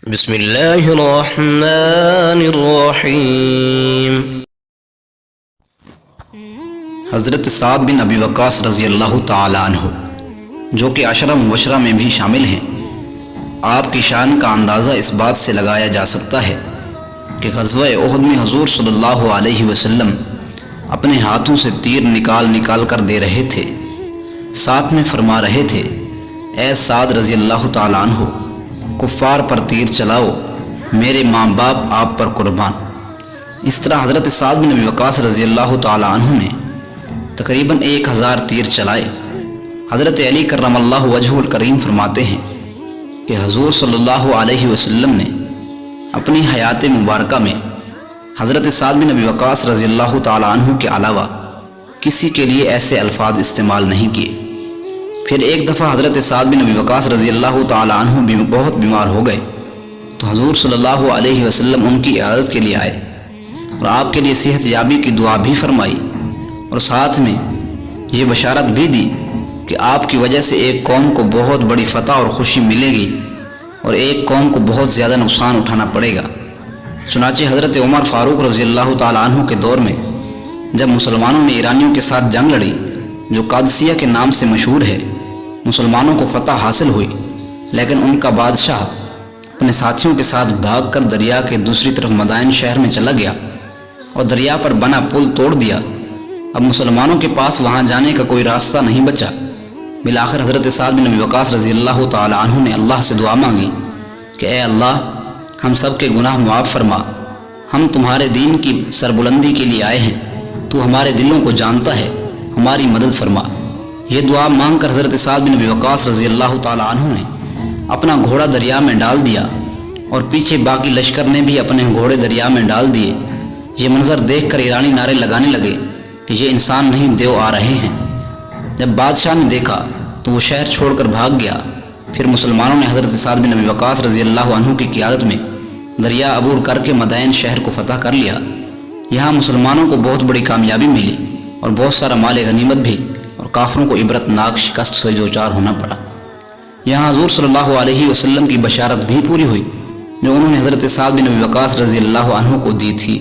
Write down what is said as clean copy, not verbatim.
بسم اللہ الرحمن الرحیم۔ حضرت سعد بن ابی وقاص رضی اللہ تعالی عنہ، جو کہ عشرہ مبشرہ میں بھی شامل ہیں، آپ کی شان کا اندازہ اس بات سے لگایا جا سکتا ہے کہ غزوہ احد میں حضور صلی اللہ علیہ وسلم اپنے ہاتھوں سے تیر نکال کر دے رہے تھے، ساتھ میں فرما رہے تھے، اے سعد رضی اللہ تعالی عنہ، کفار پر تیر چلاؤ، میرے ماں باپ آپ پر قربان۔ اس طرح حضرت سعد بن ابی وقاص رضی اللہ تعالی عنہ نے تقریباً 1000 تیر چلائے۔ حضرت علی کرم اللہ وجہہ الکریم فرماتے ہیں کہ حضور صلی اللہ علیہ وسلم نے اپنی حیات مبارکہ میں حضرت سعد بن ابی وقاص رضی اللہ تعالی عنہ کے علاوہ کسی کے لیے ایسے الفاظ استعمال نہیں کیے۔ پھر ایک دفعہ حضرت سعد بن ابی وقاص رضی اللہ تعالی عنہ بھی بہت بیمار ہو گئے، تو حضور صلی اللہ علیہ وسلم ان کی عیادت کے لیے آئے اور آپ کے لیے صحت یابی کی دعا بھی فرمائی، اور ساتھ میں یہ بشارت بھی دی کہ آپ کی وجہ سے ایک قوم کو بہت بڑی فتح اور خوشی ملے گی اور ایک قوم کو بہت زیادہ نقصان اٹھانا پڑے گا۔ چنانچہ حضرت عمر فاروق رضی اللہ تعالی عنہ کے دور میں جب مسلمانوں نے ایرانیوں کے ساتھ جنگ لڑی، جو قادسیہ کے نام سے مشہور ہے، مسلمانوں کو فتح حاصل ہوئی، لیکن ان کا بادشاہ اپنے ساتھیوں کے ساتھ بھاگ کر دریا کے دوسری طرف مدائن شہر میں چلا گیا اور دریا پر بنا پل توڑ دیا۔ اب مسلمانوں کے پاس وہاں جانے کا کوئی راستہ نہیں بچا۔ بالآخر حضرت سعد بن ابی وقاص رضی اللہ تعالی عنہ نے اللہ سے دعا مانگی کہ اے اللہ، ہم سب کے گناہ معاف فرما، ہم تمہارے دین کی سربلندی کے لیے آئے ہیں، تو ہمارے دلوں کو جانتا ہے، ہماری مدد فرما۔ یہ دعا مانگ کر حضرت سعد بن ابی وقاص رضی اللہ تعالی عنہ نے اپنا گھوڑا دریا میں ڈال دیا اور پیچھے باقی لشکر نے بھی اپنے گھوڑے دریا میں ڈال دیے۔ یہ منظر دیکھ کر ایرانی نعرے لگانے لگے کہ یہ انسان نہیں، دیو آ رہے ہیں۔ جب بادشاہ نے دیکھا تو وہ شہر چھوڑ کر بھاگ گیا۔ پھر مسلمانوں نے حضرت سعد بن ابی وقاص رضی اللہ عنہ کی قیادت میں دریا عبور کر کے مدائن شہر کو فتح کر لیا۔ یہاں مسلمانوں کو بہت بڑی کامیابی ملی اور بہت سارا مال غنیمت بھی، اور کافروں کو عبرت ناک شکست سے دوچار ہونا پڑا۔ یہاں حضور صلی اللہ علیہ وسلم کی بشارت بھی پوری ہوئی جو انہوں نے حضرت سعد بن ابی وقاص رضی اللہ عنہ کو دی تھی۔